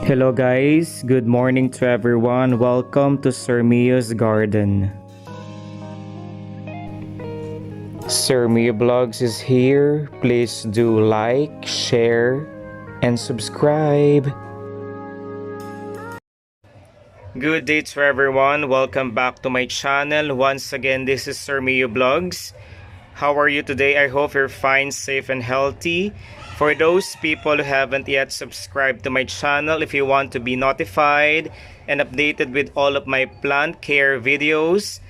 Hello guys, good morning to everyone. Welcome to Sir Mio's Garden. Sir Mio Vlogs is here. Please do like, share, and subscribe. Good day to everyone. Welcome back to my channel. Once again, this is Sir Mio Vlogs. How are you today? I hope you're fine, safe, and healthy. For those people who haven't yet subscribed to my channel, if you want to be notified and updated with all of my plant care videos,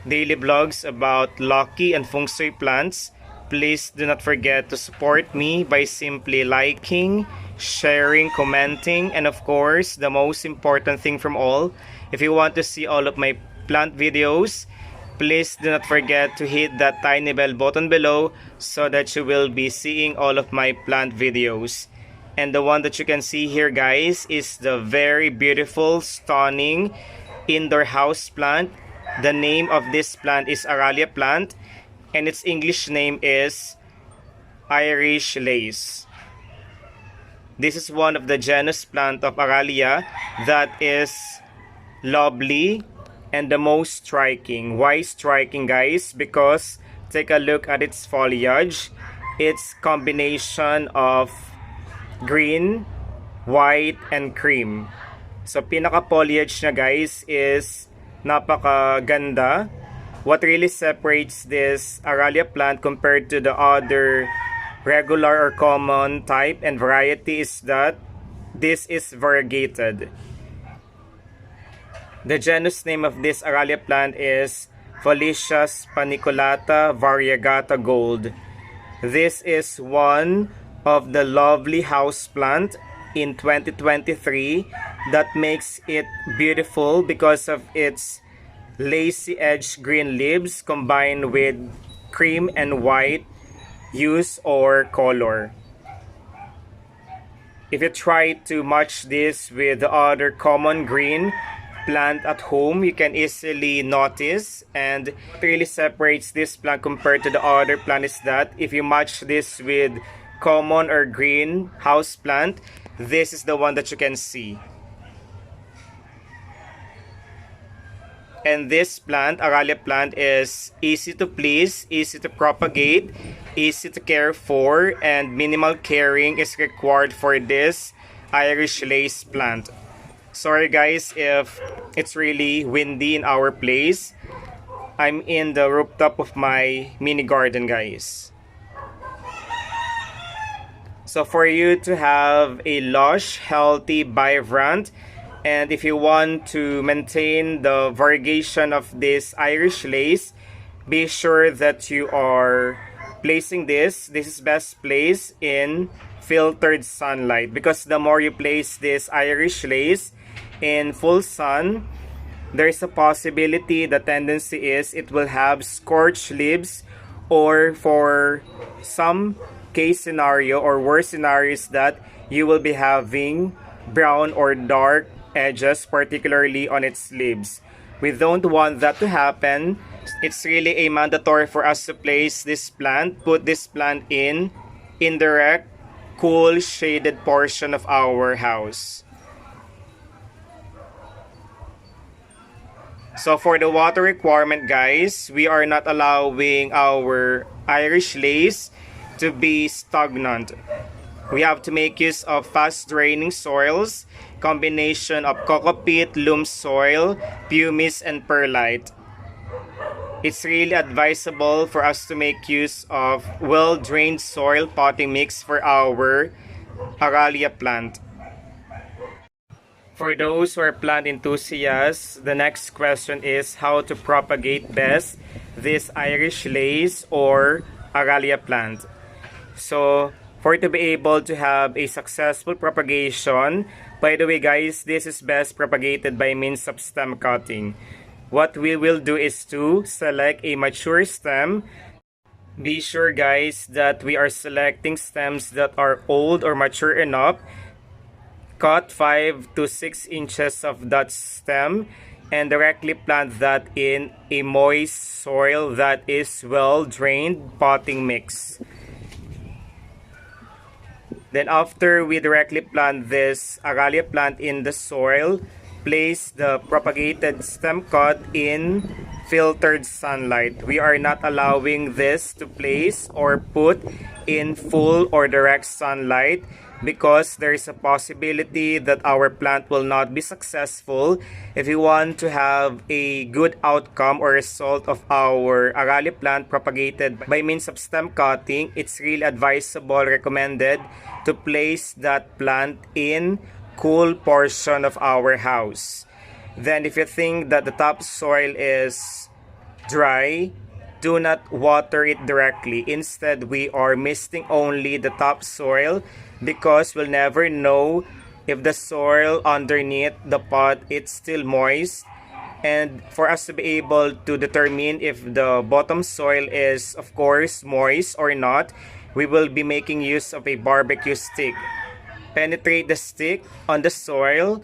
daily vlogs about lucky and feng shui plants, please do not forget to support me by simply liking, sharing, commenting, and of course, the most important thing from all, if you want to see all of my plant videos, please do not forget to hit that tiny bell button below so that you will be seeing all of my plant videos. And the one that you can see here guys is the very beautiful, stunning indoor house plant. The name of this plant is Aralia plant and its English name is Irish lace. This is one of the genus plant of Aralia that is lovely and the most striking. Why striking guys? Because take a look at its foliage. It's combination of green, white, and cream. So pinaka foliage niya guys is napakaganda. What really separates this Aralia plant compared to the other regular or common type and variety is that this is variegated. The genus name of this Aralia plant is Foliaceous paniculata variegata gold. This is one of the lovely house plant in 2023 that makes it beautiful because of its lacy edge green leaves combined with cream and white hues or color. If you try to match this with the other common green plant at home, you can easily notice, and what really separates this plant compared to the other plant is that if you match this with common or green house plant, this is the one that you can see. And this plant, Aralia plant, is easy to please, easy to propagate, easy to care for, and minimal caring is required for this Irish lace plant. Sorry guys if it's really windy in our place. I'm in the rooftop of my mini garden guys. So for you to have a lush, healthy, vibrant, and if you want to maintain the variegation of this Irish lace, be sure that you are placing this is best placed in filtered sunlight, because the more you place this Irish lace in full sun, there's a possibility, the tendency is it will have scorched leaves, or for some case scenario or worst scenarios that you will be having brown or dark edges, particularly on its leaves. We don't want that to happen. It's really a mandatory for us to place this plant, put this plant in indirect, cool, shaded portion of our house. So for the water requirement guys, we are not allowing our Irish lace to be stagnant. We have to make use of fast draining soils, combination of coco peat, loam soil, pumice, and perlite. It's really advisable for us to make use of well-drained soil potting mix for our Aralia plant. For those who are plant enthusiasts, the next question is how to propagate best this Irish lace or Aralia plant. So, for it to be able to have a successful propagation, by the way guys, this is best propagated by means of stem cutting. What we will do is to select a mature stem. Be sure guys that we are selecting stems that are old or mature enough. Cut 5 to 6 inches of that stem and directly plant that in a moist soil that is well drained potting mix. Then after we directly plant this Aralia plant in the soil, place the propagated stem cut in filtered sunlight. We are not allowing this to place or put in full or direct sunlight because there is a possibility that our plant will not be successful. If we want to have a good outcome or result of our Aralia plant propagated by means of stem cutting, it's really advisable, recommended to place that plant in cool portion of our house. Then if you think that the topsoil is dry, do not water it directly. Instead, we are misting only the topsoil because we'll never know if the soil underneath the pot it's still moist. And for us to be able to determine if the bottom soil is of course moist or not, we will be making use of a barbecue stick. Penetrate the stick on the soil.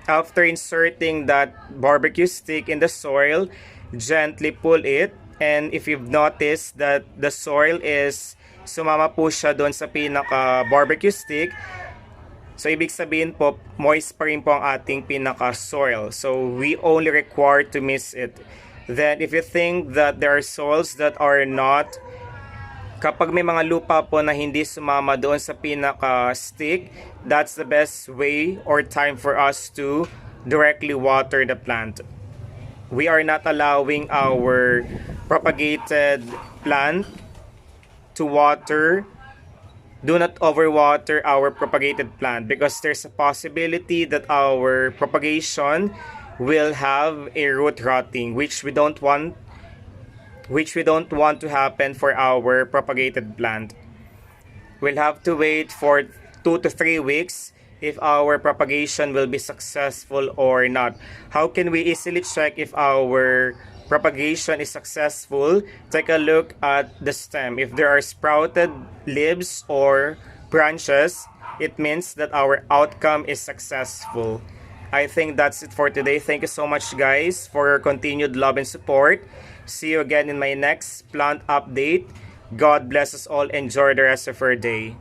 After inserting that barbecue stick in the soil, gently pull it. And if you've noticed that the soil is sumama po siya doon sa pinaka barbecue stick, so ibig sabihin po, moist pa rin po ang ating pinaka soil. So we only require to mix it. Then if you think that there are soils that are not, kapag may mga lupa po na hindi sumama doon sa pinaka-stick, that's the best way or time for us to directly water the plant. We are not allowing our propagated plant to water. Do not overwater our propagated plant because there's a possibility that our propagation will have a root rotting, which we don't want to happen for our propagated plant. We'll have to wait for 2 to 3 weeks if our propagation will be successful or not. How can we easily check if our propagation is successful? Take a look at the stem. If there are sprouted leaves or branches, it means that our outcome is successful. I think that's it for today. Thank you so much, guys, for your continued love and support. See you again in my next plant update. God bless us all. Enjoy the rest of your day.